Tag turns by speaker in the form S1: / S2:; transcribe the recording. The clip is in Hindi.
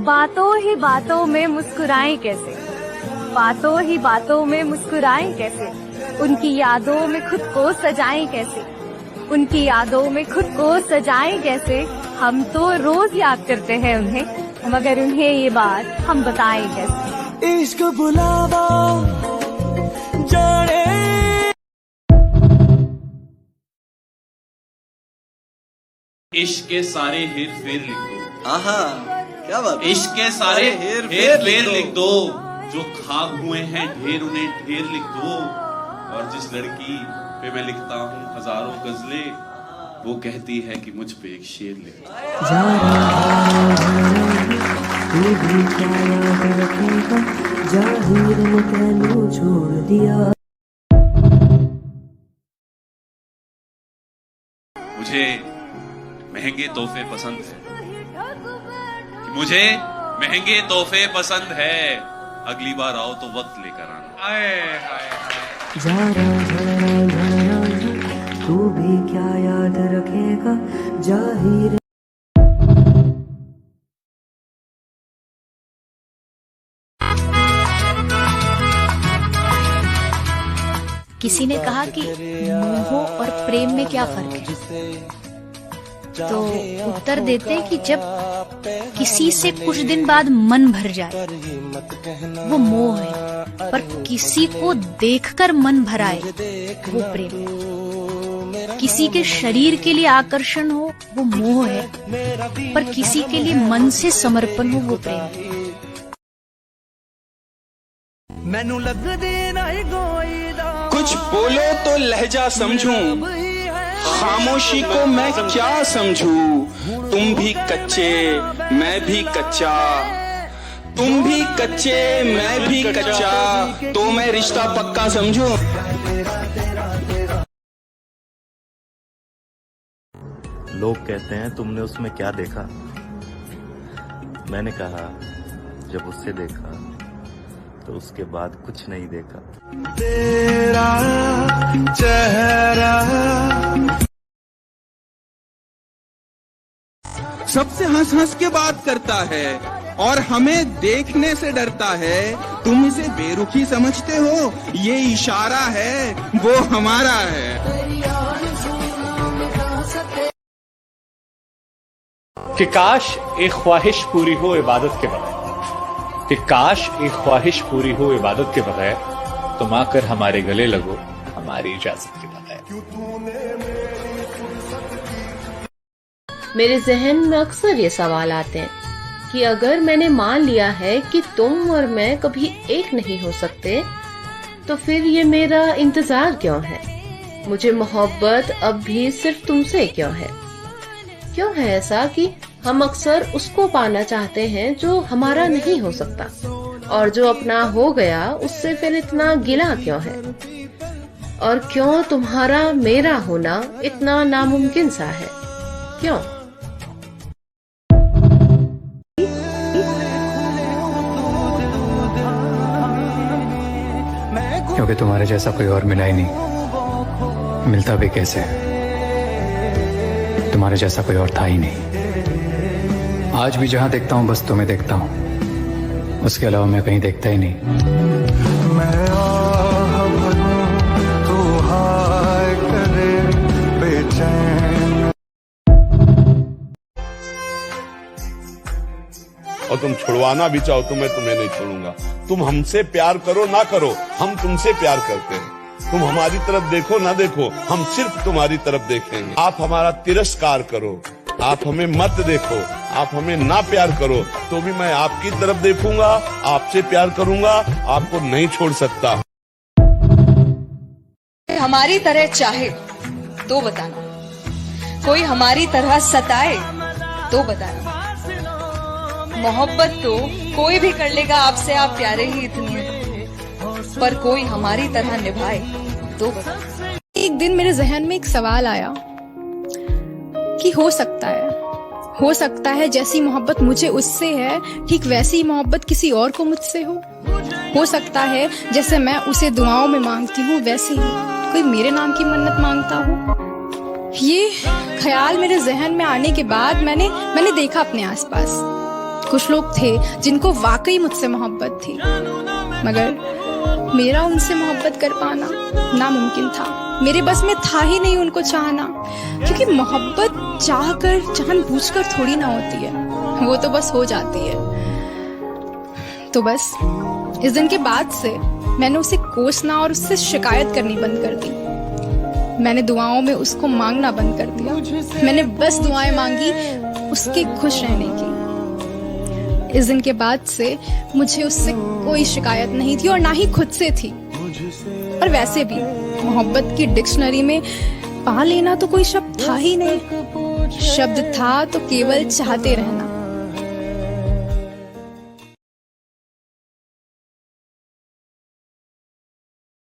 S1: बातों ही बातों में मुस्कुराएं कैसे, बातों ही बातों में मुस्कुराएं कैसे, उनकी यादों में खुद को सजाएं कैसे, उनकी यादों में खुद को सजाएं कैसे। हम तो रोज याद करते हैं उन्हें, मगर उन्हें ये बात हम बताएं कैसे।
S2: इश्क बुलावा जाने
S3: इश्क के सारे हेर फेर लिख दो।
S4: आहा, क्या बात।
S3: इश्क के सारे हेर फेर लिख दो, जो खाक हुए हैं ढेर उन्हें ढेर लिख दो। और जिस लड़की पे मैं लिखता हूँ हजारों गजलें, वो कहती है कि मुझ पे एक शेर लिख दो।
S2: छोड़ दिया।
S3: मुझे महंगे तोहफे पसंद है, मुझे महंगे तोहफे पसंद है। अगली बार आओ तो वक्त लेकर आना।
S2: तू भी क्या याद रखेगा जाहिर।
S5: किसी ने कहा कि मोह और प्रेम में क्या फर्क है, तो उत्तर देते हैं कि जब किसी से कुछ दिन बाद मन भर जाए वो मोह है, पर किसी को देखकर मन भराए वो प्रेम है। किसी के शरीर के लिए आकर्षण हो वो मोह है, पर किसी के लिए मन से समर्पण हो वो प्रेम है।
S2: मैनू लगदी नहीं
S6: कुछ बोलो तो लहजा समझूं, खामोशी को मैं क्या समझूं। तुम भी कच्चे मैं भी कच्चा, तुम भी कच्चे मैं भी कच्चा, तो मैं रिश्ता पक्का समझूं।
S7: लोग कहते हैं तुमने उसमें क्या देखा, मैंने कहा जब उससे देखा तो उसके बाद कुछ नहीं देखा।
S6: तेरा चेहरा सबसे हंस हंस के बात करता है और हमें देखने से डरता है। तुम इसे बेरुखी समझते हो, ये इशारा है वो हमारा है।
S8: कि काश एक ख्वाहिश पूरी हो इबादत के बगैर, कि काश एक ख्वाहिश पूरी हो इबादत के बगैर, तुम आकर हमारे गले लगो हमारी इजाजत के बगैर।
S9: मेरे जहन में अक्सर ये सवाल आते हैं कि अगर मैंने मान लिया है कि तुम और मैं कभी एक नहीं हो सकते, तो फिर ये मेरा इंतजार क्यों है? मुझे मोहब्बत अब भी सिर्फ तुमसे क्यों है? क्यों है ऐसा कि हम अक्सर उसको पाना चाहते हैं जो हमारा नहीं हो सकता, और जो अपना हो गया उससे फिर इतना गिला क्यों है? और क्यों तुम्हारा मेरा होना इतना नामुमकिन सा है? क्यों?
S10: क्योंकि तुम्हारे जैसा कोई और मिला ही नहीं, मिलता भी कैसे, तुम्हारे जैसा कोई और था ही नहीं। आज भी जहां देखता हूं बस तुम्हें देखता हूं, उसके अलावा मैं कहीं देखता ही नहीं।
S6: मैं तू हाय करे बेचैन।
S11: और तुम छुड़वाना भी चाहो तो मैं तुम्हें नहीं छोड़ूंगा। तुम हमसे प्यार करो ना करो, हम तुमसे प्यार करते हैं। तुम हमारी तरफ देखो ना देखो, हम सिर्फ तुम्हारी तरफ देखेंगे। आप हमारा तिरस्कार करो, आप हमें मत देखो, आप हमें ना प्यार करो, तो भी मैं आपकी तरफ देखूंगा, आपसे प्यार करूंगा, आपको नहीं छोड़ सकता।
S12: हमारी तरह चाहे तो बताना, कोई हमारी तरह सताए तो बताना। मोहब्बत तो कोई भी कर लेगा आपसे, आप प्यारे ही इतने हैं, पर कोई हमारी तरह निभाए तो बताना।
S13: एक दिन मेरे जहन में एक सवाल आया कि हो सकता है जैसी मोहब्बत मुझे उससे है, ठीक वैसी मोहब्बत किसी और को मुझसे हो सकता है जैसे मैं उसे दुआओं में मांगती हूँ, वैसे ही कोई मेरे नाम की मन्नत मांगता हो। ये ख्याल मेरे जहन में आने के बाद मैंने देखा अपने आसपास, कुछ लोग थे जिनको वाकई मुझसे मोहब्बत थी, मगर मेरा उनसे मोहब्बत कर पाना नामुमकिन था। मेरे बस में था ही नहीं उनको चाहना, क्योंकि मोहब्बत चाहकर जानबूझकर थोड़ी ना होती है, वो तो बस हो जाती है। तो बस इस दिन के बाद से मैंने उसे कोसना और उससे शिकायत करनी बंद कर दी। मैंने दुआओं में उसको मांगना बंद कर दिया। मैंने बस दुआएं मांगी उसके खुश रहने की। इस दिन के बाद से मुझे उससे कोई शिकायत नहीं थी और ना ही खुद से थी। और वैसे भी मोहब्बत की डिक्शनरी में पा लेना तो कोई शब्द था ही नहीं। शब्द था तो केवल चाहते रहना।